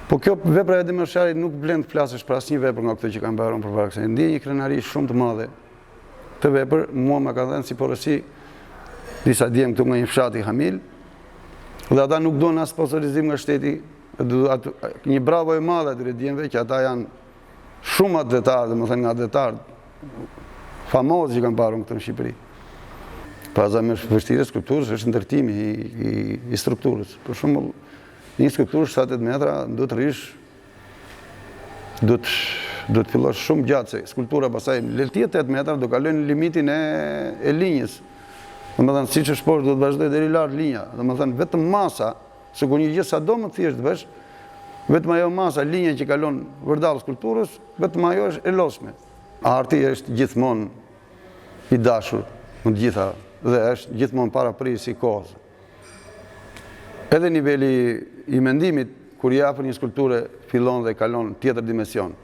Po kjo vepra e Demirësharit nuk blen të flasësh për asnjë vepër nga këto që kanë bërë për vaksin. Ndjej një krenari shumë të madhe. Të vepër mua më ka dhënë si porosi disa djem këtu nga një fshat i Hamil, dhe ata nuk donë as sponsorizim nga shteti. Një bravo e madhe atyre djemve që ata janë shumë atletarë, domethënë nga atletarë famozë që kanë parë këtu në Shqipëri. Pra za më vështirë skulpturës është ndërtimi i strukturës. Për shembull, një skulpturë 7-8 metra duhet të rish, duhet të fillosh shumë gjatë, se skulptura pastaj leltia 8 metra do kalojnë limitin e linjës. Domethënë siç është poshtë do të vazhdoj deri lart linja. Domethënë vetëm masa, se kur një gjë sado më thjesht bësh, vetëm ajo masa, linja që kalon vërdall skulpturës, vetëm ajo është e lodhshme. Arti është gjithmonë i dashur në të gjitha dhe është gjithmonë paraprisë i kohës. Edhe niveli i mendimit kur i japën një skulpture fillon dhe kalon tjetër dimension.